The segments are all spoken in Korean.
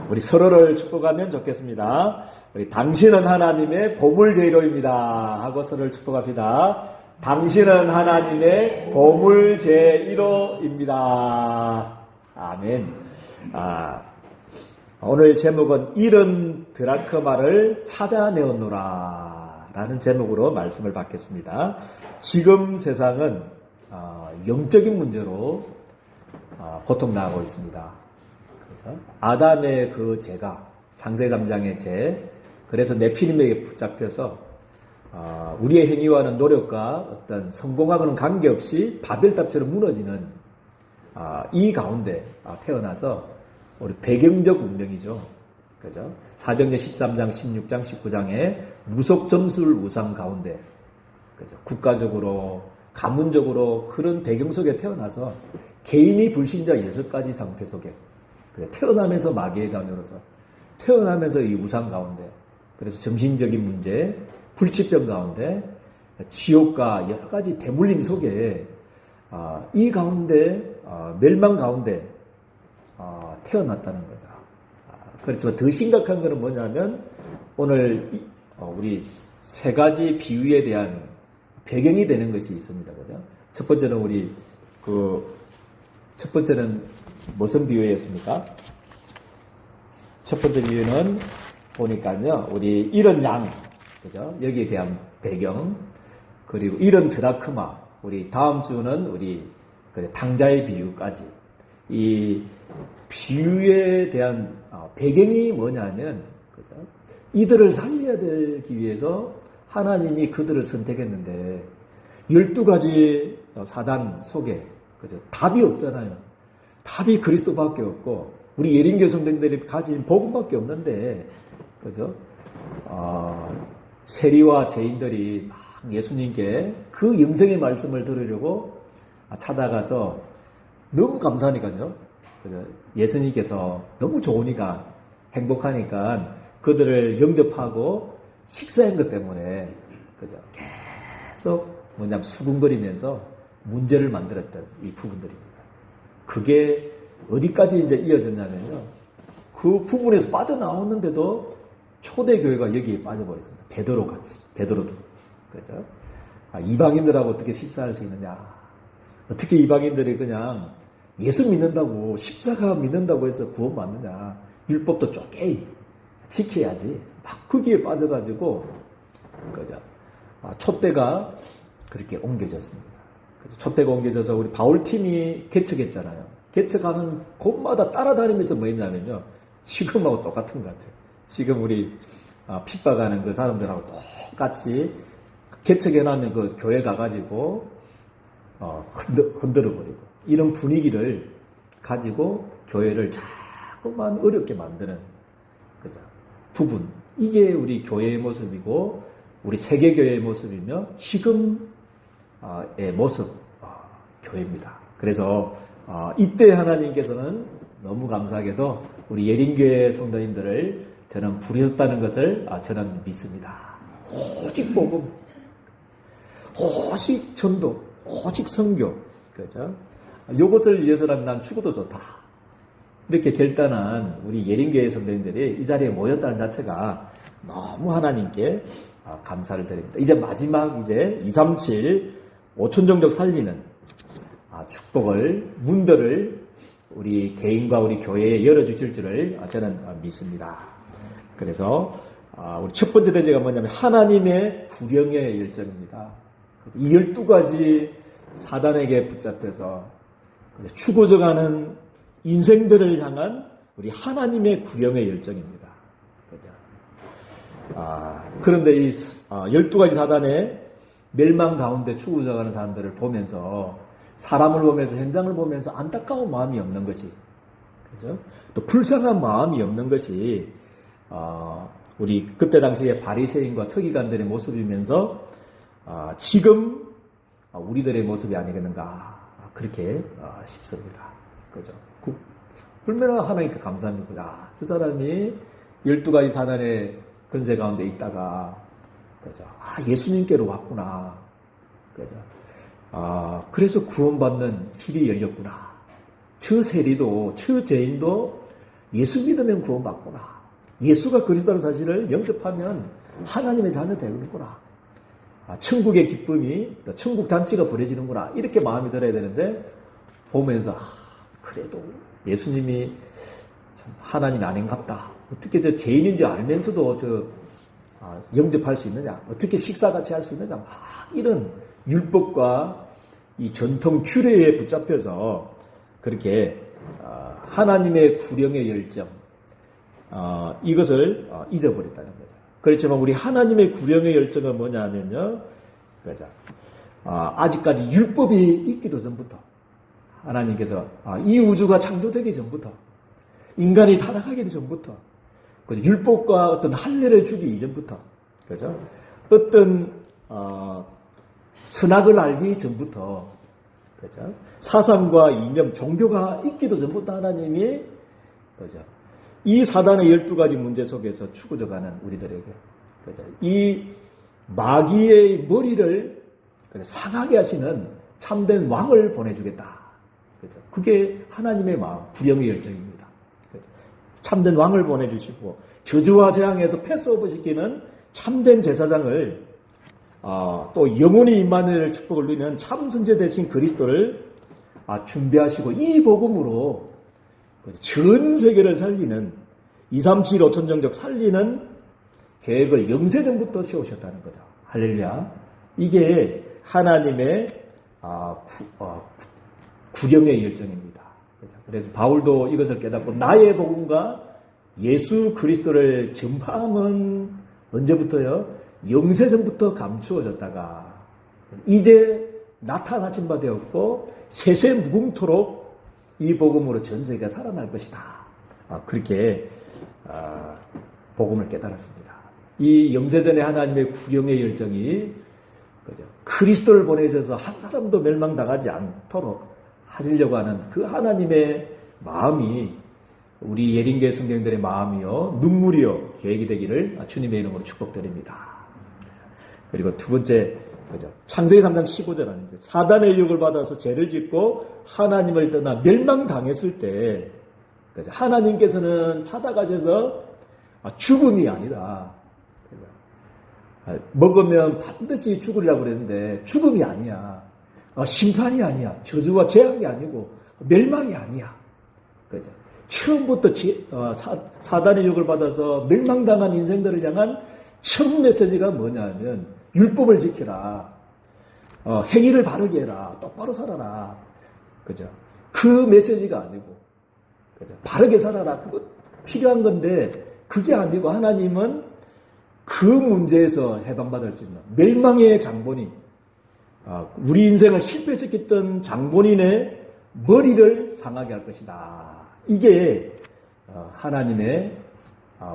우리 서로를 축복하면 좋겠습니다. 우리 당신은 하나님의 보물제1호입니다. 하고 서로를 축복합니다. 당신은 하나님의 보물제1호입니다. 아멘. 오늘 제목은 잃은 드라크마를 찾아내었노라 라는 제목으로 말씀을 받겠습니다. 지금 세상은 영적인 문제로 고통당하고 있습니다. 그렇죠? 아담의 그 죄가, 창세 3장의 죄, 그래서 네피림에게 붙잡혀서 우리의 행위와는 노력과 어떤 성공하고는 관계없이 바벨탑처럼 무너지는 이 가운데 태어나서 우리 배경적 운명이죠. 그죠? 사도행전 13장, 16장, 19장의 무속점술 우상 가운데, 그죠? 국가적으로, 가문적으로 그런 배경 속에 태어나서 개인이 불신자 6가지 상태 속에 태어나면서 마귀의 자녀로서 태어나면서 이 우상 가운데, 그래서 정신적인 문제, 불치병 가운데, 지옥과 여러 가지 대물림 속에 이 가운데 멸망 가운데 태어났다는 거죠. 그렇지만 더 심각한 것은 뭐냐면 오늘 우리 세 가지 비유에 대한 배경이 되는 것이 있습니다. 그죠? 첫 번째는 첫 번째는 무슨 비유였습니까? 첫 번째 비유는 보니까요, 우리 잃은 양, 그죠? 여기에 대한 배경, 그리고 잃은 드라크마, 우리 다음 주는 우리 탕자의 비유까지. 이 비유에 대한 배경이 뭐냐면, 그죠? 이들을 살려야 되기 위해서 하나님이 그들을 선택했는데 12가지 사단 속에, 그죠? 답이 없잖아요. 답이 그리스도밖에 없고 우리 예린교 성도들이 가진 복음밖에 없는데, 그죠? 세리와 죄인들이 막 예수님께 그 영생의 말씀을 들으려고 찾아가서 너무 감사하니까요. 그죠? 예수님께서 너무 좋으니까, 행복하니까 그들을 영접하고 식사한 것 때문에, 그죠? 계속 수군거리면서 문제를 만들었던 이 부분들입니다. 그게 어디까지 이제 이어졌냐면요. 그 부분에서 빠져나왔는데도 초대교회가 여기에 빠져버렸습니다. 베드로도. 그죠? 이방인들하고 어떻게 식사할 수 있느냐. 어떻게 이방인들이 그냥 예수 믿는다고, 십자가 믿는다고 해서 구원받느냐. 율법도 쪼개이 지켜야지. 막 거기에 빠져가지고, 그죠? 촛대가 그렇게 옮겨졌습니다. 그죠? 촛대가 옮겨져서 우리 바울팀이 개척했잖아요. 개척하는 곳마다 따라다니면서 뭐 했냐면요. 지금하고 똑같은 것 같아요. 지금 우리 핍박하는 그 사람들하고 똑같이 개척해놓으면 그 교회 가가지고 흔들어버리고 이런 분위기를 가지고 교회를 자꾸만 어렵게 만드는, 그죠? 부분. 이게 우리 교회의 모습이고 우리 세계교회의 모습이며 지금의 모습 교회입니다. 그래서 이때 하나님께서는 너무 감사하게도 우리 예린교회 성도님들을 저는 부르셨다는 것을 저는 믿습니다. 오직 복음, 오직 전도, 오직 선교, 그죠? 이것을 위해서라면 난 죽어도 좋다. 이렇게 결단한 우리 예린교회 성도님들이 이 자리에 모였다는 자체가 너무 하나님께 감사를 드립니다. 이제 마지막 237 5천종족 살리는 축복을, 문들을 우리 개인과 우리 교회에 열어주실 줄을 저는 믿습니다. 그래서 우리 첫 번째 대제가 뭐냐면 하나님의 구령의 열정입니다. 이 12가지 사단에게 붙잡혀서 죽어져가는 인생들을 향한 우리 하나님의 구령의 열정입니다. 그죠? 그런데 이 12가지 사단의 멸망 가운데 죽어져가는 사람들을 보면서, 사람을 보면서, 현장을 보면서 안타까운 마음이 없는 것이, 그죠? 또 불쌍한 마음이 없는 것이 우리 그때 당시에 바리새인과 서기관들의 모습이면서 지금 우리들의 모습이 아니겠는가, 그렇게 싶습니다. 그죠? 얼마나 하나님께 감사합니다. 저 사람이 12가지 사단의 근세 가운데 있다가, 그죠? 예수님께로 왔구나. 그죠? 그래서 구원받는 길이 열렸구나. 저 세리도, 저 죄인도 예수 믿으면 구원받구나. 예수가 그리스도라는 사실을 영접하면 하나님의 자녀 되는구나. 천국의 기쁨이, 또 천국 잔치가 벌어지는구나. 이렇게 마음이 들어야 되는데, 보면서, 그래도 예수님이 참 하나님이 아닌갑다. 어떻게 저 죄인인지 알면서도 영접할 수 있느냐. 어떻게 식사같이 할 수 있느냐. 막 이런 율법과 이 전통 규례에 붙잡혀서 그렇게 하나님의 구령의 열정, 이것을 잊어버렸다는 거죠. 그렇지만 우리 하나님의 구령의 열정은 뭐냐 하면요. 그죠. 아직까지 율법이 있기도 전부터 하나님께서 이 우주가 창조되기 전부터 인간이 타락하기 전부터 그죠. 율법과 어떤 할례를 주기 이전부터 그죠. 어떤 선악을 알기 전부터 그죠. 사상과 이념, 종교가 있기도 전부터 하나님이 그죠. 이 사단의 12가지 문제 속에서 추구져가는 우리들에게 그죠? 이 마귀의 머리를 그죠? 상하게 하시는 참된 왕을 보내주겠다. 그죠? 그게 하나님의 마음, 구령의 열정입니다. 그죠? 참된 왕을 보내주시고 저주와 재앙에서 패스오버 시키는 참된 제사장을 또 영원히 임마누엘 축복을 누리는 참 선제 대신 그리스도를 준비하시고 이 복음으로 전 세계를 살리는 237 5천정적 살리는 계획을 영세전부터 세우셨다는 거죠. 할렐루야. 이게 하나님의 구령의 열정입니다. 그래서 바울도 이것을 깨닫고 나의 복음과 예수 그리스도를 전파함은 언제부터요? 영세전부터 감추어졌다가 이제 나타나신 바 되었고 세세 무궁토록 이 복음으로 전 세계가 살아날 것이다. 그렇게 복음을 깨달았습니다. 이 영세전의 하나님의 구령의 열정이 그리스도를 보내셔서 한 사람도 멸망당하지 않도록 하시려고 하는 그 하나님의 마음이 우리 예린교회 성도님들의 마음이요 눈물이요 계획이 되기를 주님의 이름으로 축복드립니다. 그리고 두 번째 창세기 3장 15절 아닙니까? 사단의 유혹을 받아서 죄를 짓고 하나님을 떠나 멸망당했을 때 하나님께서는 찾아가셔서 죽음이 아니다. 먹으면 반드시 죽으리라고 그랬는데 죽음이 아니야. 심판이 아니야. 저주와 재앙이 아니고 멸망이 아니야. 그죠? 처음부터 사단의 유혹을 받아서 멸망당한 인생들을 향한 첫 메시지가 뭐냐면 율법을 지키라. 행위를 바르게 해라. 똑바로 살아라. 그죠? 그 메시지가 아니고, 그죠? 바르게 살아라. 그거 필요한 건데, 그게 아니고 하나님은 그 문제에서 해방받을 수 있는 멸망의 장본인, 우리 인생을 실패시켰던 장본인의 머리를 상하게 할 것이다. 이게 하나님의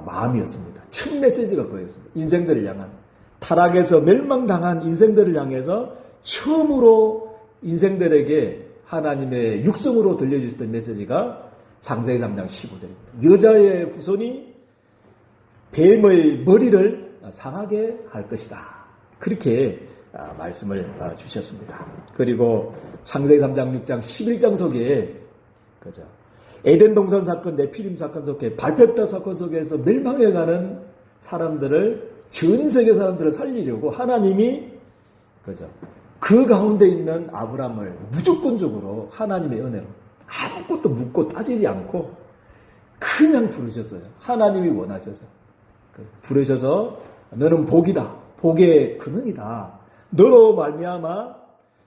마음이었습니다. 첫 메시지가 그거였습니다. 인생들을 향한 타락에서 멸망당한 인생들을 향해서 처음으로 인생들에게 하나님의 육성으로 들려주셨던 메시지가 창세기 3장 15절입니다. 여자의 후손이 뱀의 머리를 상하게 할 것이다. 그렇게 말씀을 주셨습니다. 그리고 창세기 3장 6장 11장 속에 그죠? 에덴 동산 사건, 네피림 사건 속에 발펙다 사건 속에서 멸망해가는 사람들을 전 세계 사람들을 살리려고 하나님이 그죠? 그 가운데 있는 아브라함을 무조건적으로 하나님의 은혜로 아무것도 묻고 따지지 않고 그냥 부르셨어요. 하나님이 원하셔서 부르셔서 너는 복이다. 복의 근원이다. 너로 말미암아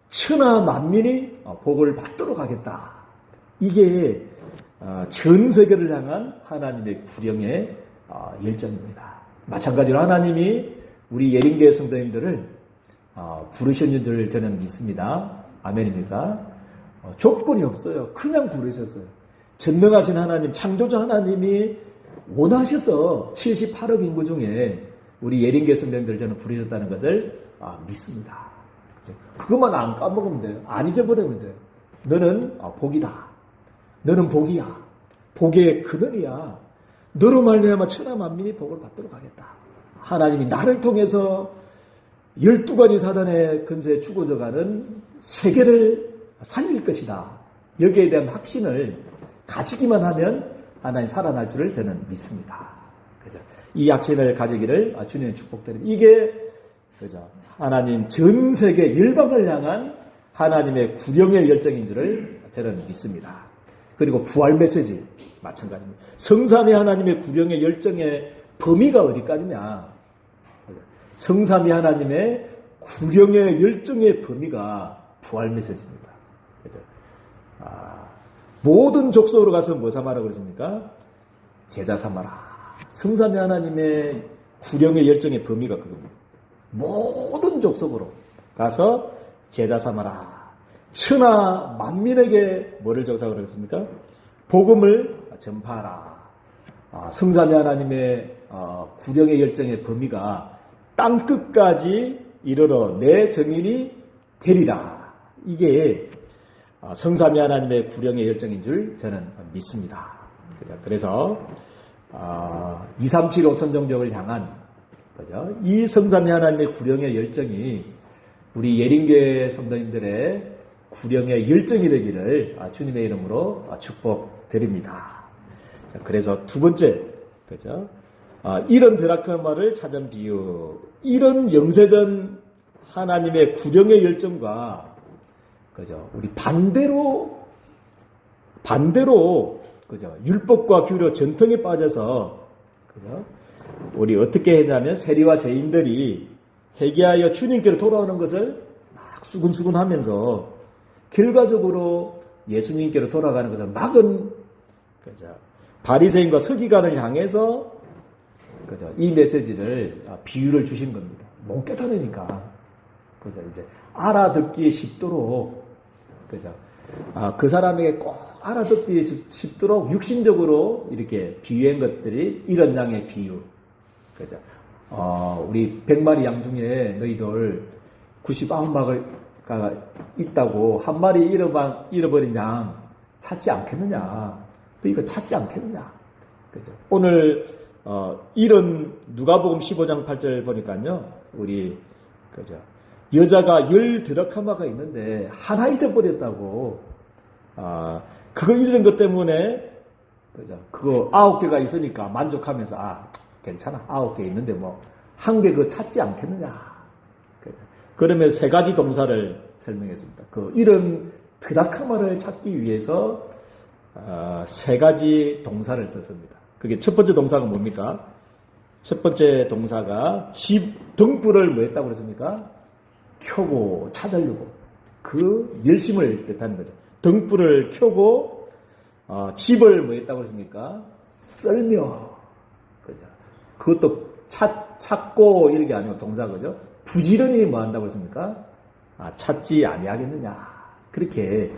천하 만민이 복을 받도록 하겠다. 이게 전 세계를 향한 하나님의 구령의 열정입니다. 마찬가지로 하나님이 우리 예린교회 성도님들을 부르신 줄 저는 믿습니다. 아멘입니까? 조건이 없어요. 그냥 부르셨어요. 전능하신 하나님, 창조자 하나님이 원하셔서 78억 인구 중에 우리 예린교회 성도님들을 저는 부르셨다는 것을 믿습니다. 그것만 안 까먹으면 돼요. 안 잊어버리면 돼요. 너는 복이다. 너는 복이야. 복의 근원이야. 너로 말미암아 천하 만민이 복을 받도록 하겠다. 하나님이 나를 통해서 12가지 사단의 근세에 죽어져가는 세계를 살릴 것이다. 여기에 대한 확신을 가지기만 하면 하나님 살아날 줄을 저는 믿습니다. 그죠? 이 확신을 가지기를 주님의 축복드립니다. 이게 그죠? 하나님 전 세계 열방을 향한 하나님의 구령의 열정인 줄을 저는 믿습니다. 그리고 부활 메시지 마찬가지입니다. 성삼위 하나님의 구령의 열정의 범위가 어디까지냐? 성삼위 하나님의 구령의 열정의 범위가 부활 메시지입니다. 그죠? 모든 족속으로 가서 뭐 삼아라 그랬습니까? 제자 삼아라. 성삼위 하나님의 구령의 열정의 범위가 그겁니다. 모든 족속으로 가서 제자 삼아라. 천하 만민에게 뭐를 적사하라고 그랬습니까? 복음을 전파하라. 성삼위 하나님의 구령의 열정의 범위가 땅끝까지 이르러 내 정인이 되리라. 이게 성삼위 하나님의 구령의 열정인 줄 저는 믿습니다. 그래서 237 5천 종족을 향한 그죠? 이 성삼위 하나님의 구령의 열정이 우리 예린교회 성도님들의 구령의 열정이 되기를 주님의 이름으로 축복드립니다. 그래서 두 번째, 그죠? 이런 드라크마를 찾은 비유, 이런 영세전 하나님의 구령의 열정과 그죠? 우리 반대로 그죠? 율법과 규례 전통에 빠져서 그죠? 우리 어떻게 했냐면 세리와 죄인들이 회개하여 주님께로 돌아오는 것을 막 수근수근하면서 결과적으로 예수님께로 돌아가는 것을 막은 그죠? 바리새인과 서기관을 향해서 그죠? 이 메시지를 비유를 주신 겁니다. 못 깨달으니까 그죠? 이제 알아듣기 쉽도록 그죠? 그 사람에게 꼭 알아듣기 쉽도록 육신적으로 이렇게 비유한 것들이 이런 양의 비유. 그죠? 우리 100마리 양 중에 너희들 99마리가 있다고 한 마리 잃어버린 양 찾지 않겠느냐? 너 이거 찾지 않겠느냐? 그죠? 오늘 이런 누가복음 15장 8절 보니까요. 우리 그죠? 여자가 10드라크마가 있는데 하나 잊어버렸다고. 그거 잊은 것 때문에 그죠? 그거 9개가 있으니까 만족하면서 괜찮아. 9개 있는데 뭐 한 개 그거 찾지 않겠느냐. 그죠? 그러면 세 가지 동사를 설명했습니다. 이런 드라크마를 찾기 위해서 세 가지 동사를 썼습니다. 그게 첫 번째 동사가 뭡니까? 첫 번째 동사가 등불을 뭐 했다고 그랬습니까? 켜고 찾으려고 그 열심을 뜻하는 거죠. 등불을 켜고 집을 뭐 했다고 그랬습니까? 썰며 그죠? 그것도 찾고 이런 게 아니고 동사 그죠? 부지런히 뭐 한다고 했습니까? 찾지 아니하겠느냐 그렇게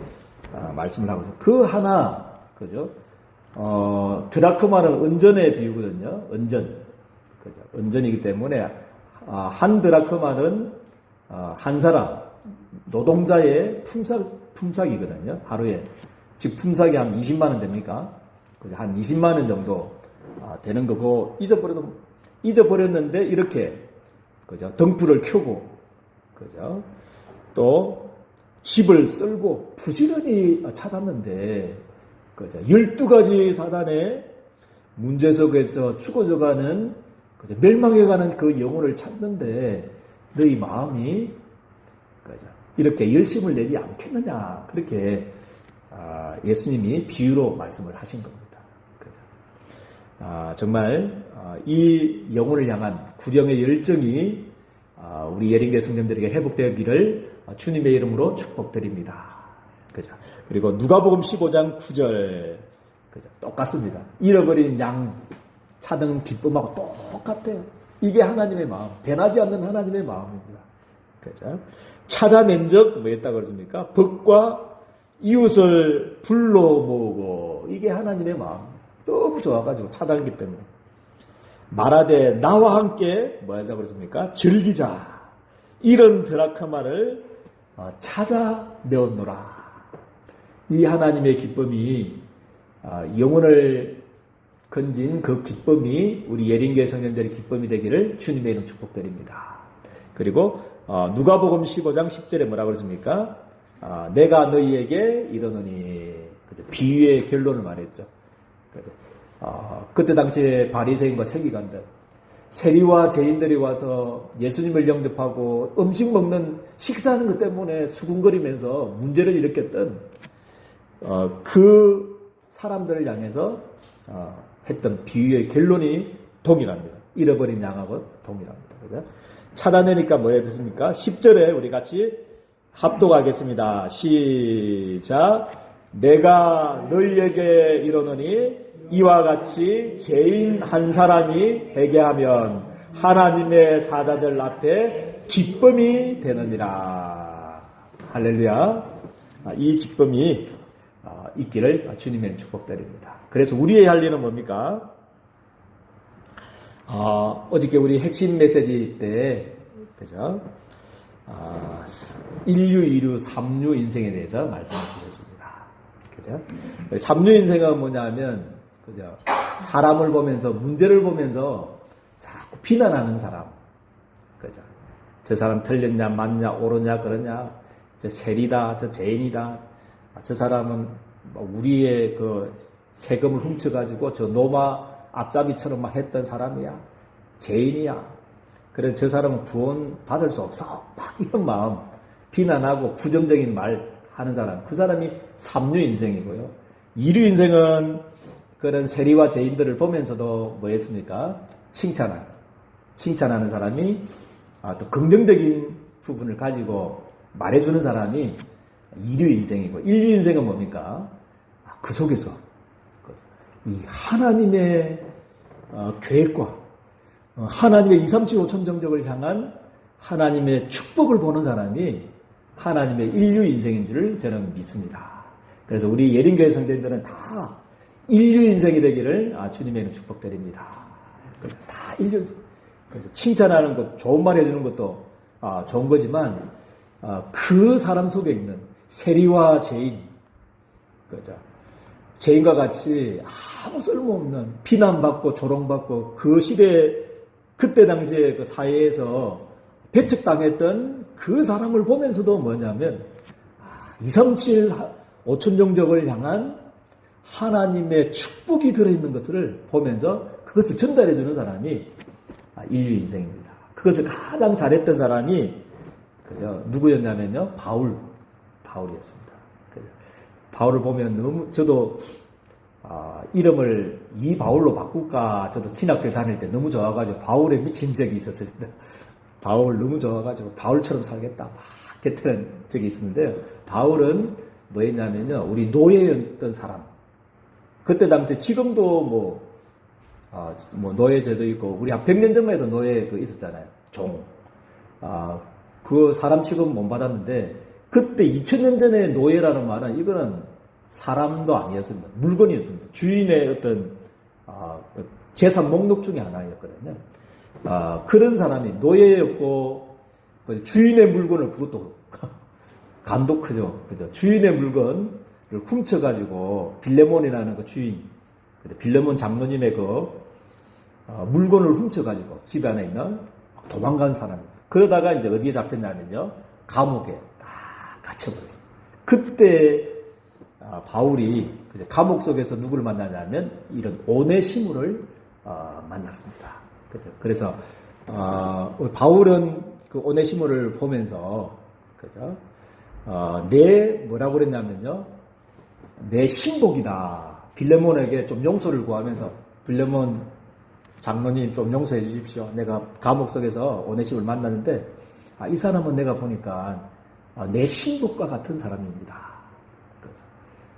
말씀을 하고 있어요. 그 하나 그죠? 드라크마는 은전의 비유거든요. 은전 그죠? 은전이기 때문에 한 드라크마는 한 사람 노동자의 품삯이거든요. 하루에 즉 품삯이 한 20만 원 됩니까? 그죠? 한 20만 원 정도 되는 거고 잊어버렸는데 이렇게 그죠? 등불을 켜고 그죠? 또 집을 썰고 부지런히 찾았는데 그죠? 12가지 사단의 문제 속에서 죽어져가는 그죠? 멸망해가는 그 영혼을 찾는데 너희 마음이 그죠? 이렇게 열심을 내지 않겠느냐 그렇게 예수님이 비유로 말씀을 하신 겁니다. 그죠? 정말 이 영혼을 향한 구령의 열정이 우리 예린교회 성도님들에게 회복되기를 주님의 이름으로 축복드립니다. 그죠? 그리고 누가복음 15장 9절 그죠? 똑같습니다. 잃어버린 양 찾은 기쁨하고 똑같아요. 이게 하나님의 마음, 변하지 않는 하나님의 마음입니다. 그죠? 찾아낸 적 뭐 했다고 그랬습니까? 법과 이웃을 불러 모으고 이게 하나님의 마음. 너무 좋아가지고 찾아냈기 때문에 말하되 나와 함께 뭐 하자고 그랬습니까? 즐기자. 이런 드라크마를 찾아내었노라. 이 하나님의 기쁨이 영혼을 건진 그 기쁨이 우리 예린교회 성도님들의 기쁨이 되기를 주님의 이름 축복드립니다. 그리고 누가복음 15장 10절에 뭐라고 그랬습니까? 내가 너희에게 이르노니 비유의 결론을 말했죠. 그죠? 그때 당시에 바리새인과 세리관들, 세리와 죄인들이 와서 예수님을 영접하고 음식 먹는 식사하는 것 때문에 수군거리면서 문제를 일으켰던 그 사람들을 향해서 했던 비유의 결론이 동일합니다. 잃어버린 양하고 동일합니다. 그죠? 찾아내니까 뭐야 됐습니까? 10절에 우리 같이 합독하겠습니다. 시작. 내가 너희에게 이르노니 이와 같이 죄인 한 사람이 회개하면 하나님의 사자들 앞에 기쁨이 되느니라. 할렐루야. 이 기쁨이 있기를 주님의 축복드립니다. 그래서 우리의 할 일은 뭡니까? 어저께 우리 핵심 메시지 때, 그죠? 인류, 이류, 삼류 인생에 대해서 말씀을 주셨습니다. 그죠? 삼류 인생은 뭐냐면, 그죠? 사람을 보면서, 문제를 보면서 자꾸 비난하는 사람. 그죠? 저 사람 틀렸냐, 맞냐, 옳으냐, 그러냐, 저 세리다, 저 죄인이다, 저 사람은 우리의 그 세금을 훔쳐가지고 저 노마 앞잡이처럼 막 했던 사람이야. 죄인이야. 그래서 저 사람은 구원 받을 수 없어. 막 이런 마음. 비난하고 부정적인 말 하는 사람. 그 사람이 삼류 인생이고요. 이류 인생은 그런 세리와 죄인들을 보면서도 뭐 했습니까? 칭찬하는 사람이 또 긍정적인 부분을 가지고 말해주는 사람이 이류 인생이고, 인류 인생은 뭡니까? 그 속에서 이 하나님의 계획과 하나님의 2, 3, 7, 5천 정적을 향한 하나님의 축복을 보는 사람이 하나님의 인류 인생인 줄 저는 믿습니다. 그래서 우리 예린교회 성도님들은 다 인류 인생이 되기를 주님의 이름 축복드립니다. 다 인류 인생. 그래서 칭찬하는 것, 좋은 말 해주는 것도 좋은 거지만 그 사람 속에 있는 세리와 죄인, 그죠? 죄인과 같이 아무 쓸모없는 비난받고 조롱받고 그 시대 그때 당시에 그 사회에서 배척당했던 그 사람을 보면서도 뭐냐면 2, 3, 7, 5천 종족을 향한 하나님의 축복이 들어있는 것들을 보면서 그것을 전달해주는 사람이 인류 인생입니다. 그것을 가장 잘했던 사람이 그죠? 누구였냐면요, 바울이었습니다. 바울을 보면 너무 저도 이름을 이 바울로 바꿀까 저도 신학교 다닐 때 너무 좋아가지고 바울에 미친 적이 있었습니다. 바울 너무 좋아가지고 바울처럼 살겠다 막 했던 적이 있었는데요. 바울은 뭐였냐면요, 우리 노예였던 사람. 그때 당시 지금도 뭐 노예제도 있고 우리 한 100년 전만 해도 노예 있었잖아요. 종. 그 사람 취급 못 받았는데 그때 2000년 전에 노예라는 말은 이거는 사람도 아니었습니다. 물건이었습니다. 주인의 어떤 재산 목록 중에 하나였거든요. 그런 사람이 노예였고 주인의 물건을 그것도 간도 크죠. 그죠? 주인의 물건을 훔쳐가지고 빌레몬이라는 그 주인, 빌레몬 장로님의 그 물건을 훔쳐가지고 집 안에 있는 도망간 사람입니다. 그러다가 이제 어디에 잡혔냐면요, 감옥에 딱 갇혀버렸습니다. 그때 바울이 감옥 속에서 누구를 만나냐면 이런 오네시모를 만났습니다. 그죠? 그래서 바울은 그 오네시모를 보면서 그죠? 뭐라고 그랬냐면요, 내 신복이다. 빌레몬에게 좀 용서를 구하면서 빌레몬 장로님 좀 용서해 주십시오. 내가 감옥 속에서 오네시모를 만났는데 이 사람은 내가 보니까 내 신복과 같은 사람입니다. 그죠?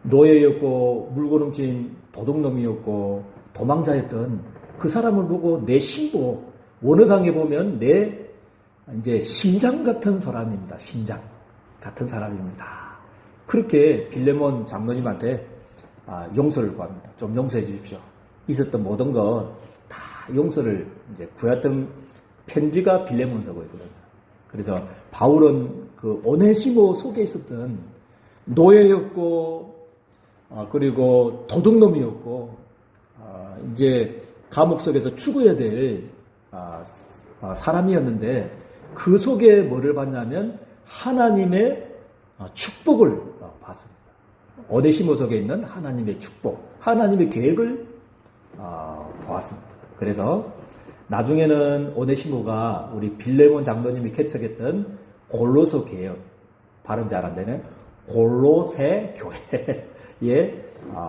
노예였고 물건 훔친 도둑놈이었고 도망자였던 그 사람을 보고 내 신복, 원어상에 보면 내 이제 심장 같은 사람입니다. 심장 같은 사람입니다. 그렇게 빌레몬 장로님한테 용서를 구합니다. 좀 용서해 주십시오. 있었던 모든 것 다 용서를 이제 구했던 편지가 빌레몬서고 있거든요. 그래서 바울은 그 오네시모 속에 있었던 노예였고 그리고 도둑놈이었고 이제 감옥 속에서 죽어야 될 사람이었는데 그 속에 뭐를 봤냐면 하나님의 축복을 받습니다. 오네시모 속에 있는 하나님의 축복. 하나님의 계획을 보았습니다. 그래서 나중에는 오네시모가 우리 빌레몬 장로님이 개척했던 골로새 개혁, 발음 잘 안 되네, 골로새 교회의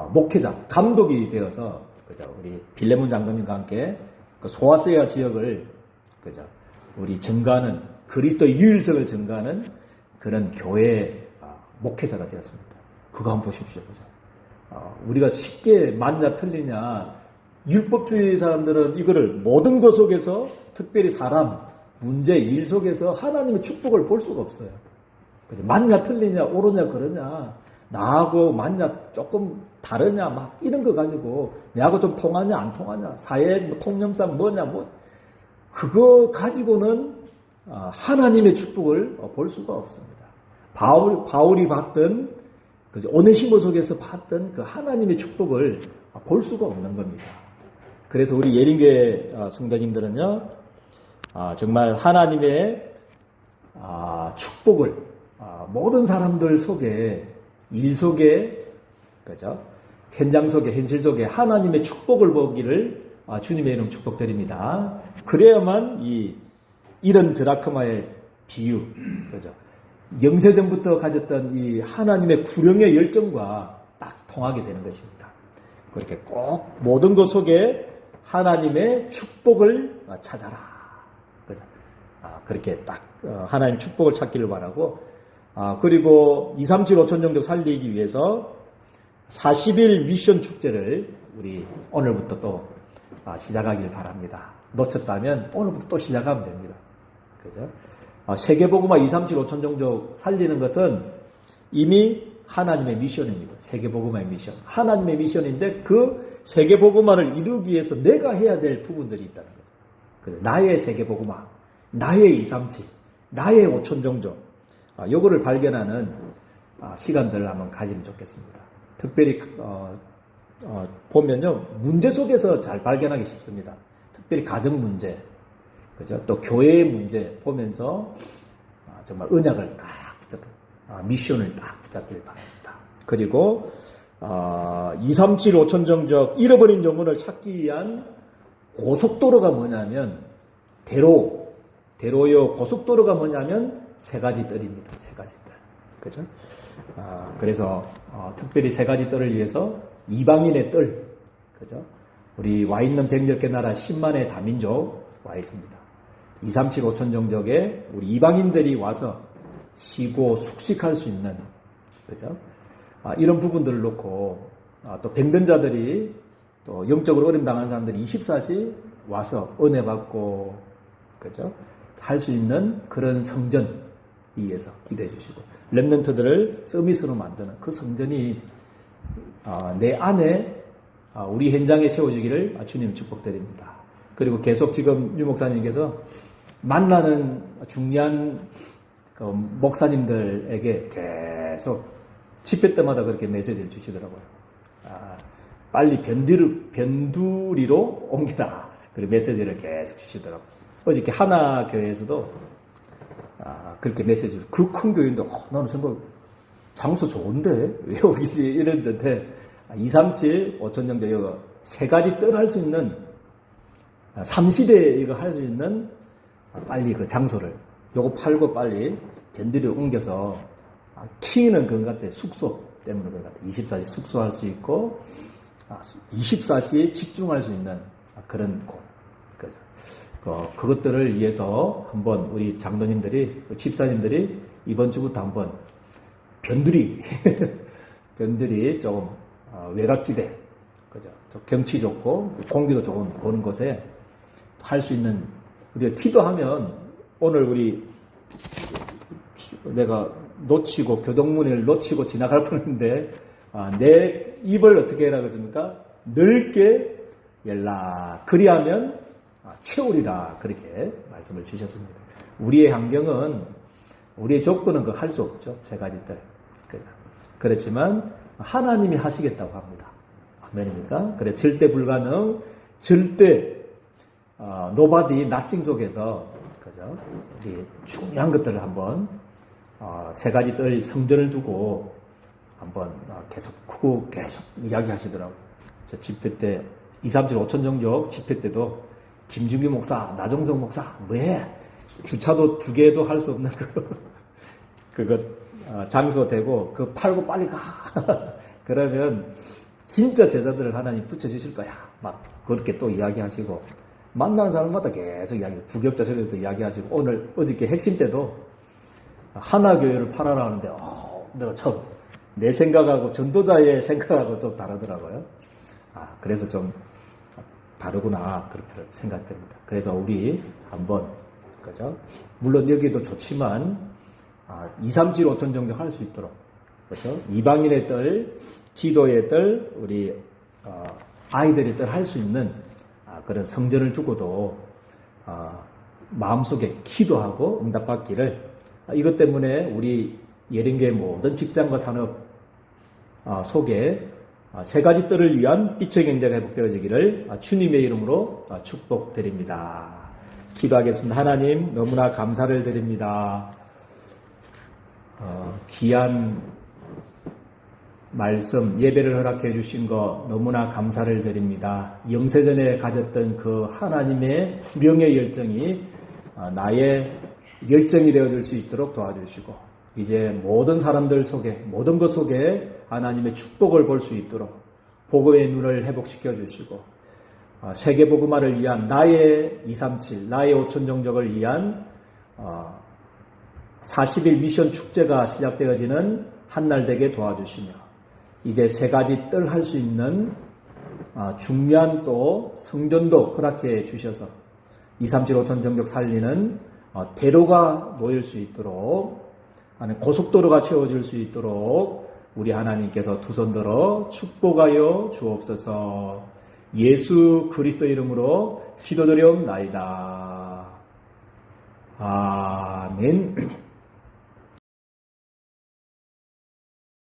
목회자, 감독이 되어서 그죠, 우리 빌레몬 장로님과 함께 그 소아시아 지역을 그죠, 우리 증가하는 그리스도의 유일성을 증가하는 그런 교회 목회자가 되었습니다. 그거 한번 보십시오. 그죠? 우리가 쉽게 맞냐 틀리냐, 율법주의 사람들은 이거를 모든 것 속에서 특별히 사람, 문제, 일 속에서 하나님의 축복을 볼 수가 없어요. 그죠? 맞냐 틀리냐, 옳으냐 그러냐, 나하고 맞냐 조금 다르냐, 막 이런 거 가지고 내하고 좀 통하냐 안 통하냐, 사회 뭐 통념상 뭐냐 뭐, 그거 가지고는 하나님의 축복을 볼 수가 없습니다. 바울이 봤던, 오네시모 속에서 봤던 그 하나님의 축복을 볼 수가 없는 겁니다. 그래서 우리 예린교회 성도님들은요, 정말 하나님의 축복을 모든 사람들 속에, 일 속에, 그죠? 현장 속에, 현실 속에 하나님의 축복을 보기를 주님의 이름 축복드립니다. 그래야만 이런 드라크마의 비유, 그죠? 영세전부터 가졌던 이 하나님의 구령의 열정과 딱 통하게 되는 것입니다. 그렇게 꼭 모든 것 속에 하나님의 축복을 찾아라. 그죠? 그렇게 딱 하나님 축복을 찾기를 바라고, 그리고 237 5천 종족 살리기 위해서 40일 미션 축제를 우리 오늘부터 또 시작하길 바랍니다. 놓쳤다면 오늘부터 또 시작하면 됩니다. 그죠? 세계복음화 237 5천 종족 살리는 것은 이미 하나님의 미션입니다. 세계복음화의 미션. 하나님의 미션인데 그 세계복음화를 이루기 위해서 내가 해야 될 부분들이 있다는 거죠. 그래서 나의 세계복음화, 나의 237, 나의 5천 종족, 요거를 발견하는 시간들을 한번 가지면 좋겠습니다. 특별히 보면요, 문제 속에서 잘 발견하기 쉽습니다. 특별히 가정 문제, 그죠? 또 교회의 문제 보면서 정말 언약을 딱 붙잡고 미션을 딱 붙잡길 바랍니다. 그리고 237 5천 종족 잃어버린 영혼을 찾기 위한 고속도로가 뭐냐면 대로요 고속도로가 뭐냐면 세 가지 뜰입니다. 세 가지 뜰. 그죠? 그래서 특별히 세 가지 뜰을 위해서 이방인의 뜰, 그죠? 우리 와 있는 110개 나라 10만의 다민족 와 있습니다. 237 5천 종족에 우리 이방인들이 와서 쉬고 숙식할 수 있는, 그죠? 이런 부분들을 놓고 또 변변자들이 또 영적으로 어려움 당한 사람들이 24시 와서 은혜 받고, 그죠? 할 수 있는 그런 성전 위에서 기도해 주시고, 렘넌트들을 서밋으로 만드는 그 성전이 내 안에 우리 현장에 세워지기를 주님 축복드립니다. 그리고 계속 지금 유 목사님께서 만나는 중요한 그 목사님들에게 계속 집회 때마다 그렇게 메시지를 주시더라고요. 빨리 변두리로 옮겨라. 그리고 메시지를 계속 주시더라고요. 어저께 하나 교회에서도 그렇게 메시지를, 그 큰 교회인데 나는 생각 장소 좋은데 왜 여기지 이랬는데 237 5천 정도 이거 세 가지 뜰 할 수 있는 3시대 이거 할 수 있는 빨리 그 장소를 요거 팔고 빨리 변두리로 옮겨서 키는 그런 것 같아. 숙소 때문에 그런 것 같아. 24시 숙소할 수 있고 24시에 집중할 수 있는 그런 곳. 그죠? 그것들을 위해서 한번 우리 장로님들이, 집사님들이 이번 주부터 한번 변두리 조금 외곽지대, 그죠? 경치 좋고 공기도 좋은 그런 곳에 할 수 있는, 우리가 기도하면 오늘 내가 놓치고 교동문을 놓치고 지나갈 뻔했는데 내 입을 어떻게 해라 그랬습니까? 넓게 열라. 그리하면 채우리라. 그렇게 말씀을 주셨습니다. 우리의 환경은, 우리의 조건은 그 할 수 없죠. 세 가지들. 그렇지만 하나님이 하시겠다고 합니다. 아멘입니까? 그래, 절대 불가능, 절대 nobody, nothing 속에서, 그죠? 우리 중요한 것들을 한번 세 가지 뜰 성전을 두고 한번 계속 이야기하시더라고요. 저 집회 때 237 5천 종족 집회 때도 김준규 목사, 나정성 목사 뭐해? 주차도 2개도 할 수 없는 그거 장소 되고 그거 팔고 빨리 가. 그러면 진짜 제자들을 하나님 붙여주실 거야. 막 그렇게 또 이야기하시고 만나는 사람마다 계속 부격자 소리도 이야기하시고 어저께 핵심 때도 하나교회를 팔아라 하는데 내가 참 내 생각하고 전도자의 생각하고 좀 다르더라고요. 그래서 좀 다르구나 그렇게 생각됩니다. 그래서 우리 한번 그죠? 물론 여기도 좋지만 237 5천 종족 할 수 있도록 그렇죠? 이방인의 뜰, 기도의 뜰, 우리 아이들의 뜰 할 수 있는 그런 성전을 두고도 마음속에 기도하고 응답받기를 이것 때문에 우리 예린교회 모든 직장과 산업 속에 3가지 뜰을 위한 빛의 경제가 회복되어지기를 주님의 이름으로 축복드립니다. 기도하겠습니다. 하나님 너무나 감사를 드립니다. 귀한 말씀 예배를 허락해 주신 거 너무나 감사를 드립니다. 영세전에 가졌던 그 하나님의 구령의 열정이 나의 열정이 되어줄 수 있도록 도와주시고 이제 모든 사람들 속에 모든 것 속에 하나님의 축복을 볼 수 있도록 복음의 눈을 회복시켜 주시고 세계 복음화를 위한 나의 237 나의 5천 종족을 위한 40일 미션 축제가 시작되어지는 한날 되게 도와주시며 이제 3가지 뜰 할 수 있는 중요한 또 성전도 허락해 주셔서 237 5천 종족 살리는 대로가 놓일 수 있도록 고속도로가 채워질 수 있도록 우리 하나님께서 두 손 들어 축복하여 주옵소서. 예수 그리스도 이름으로 기도드리옵나이다. 아멘.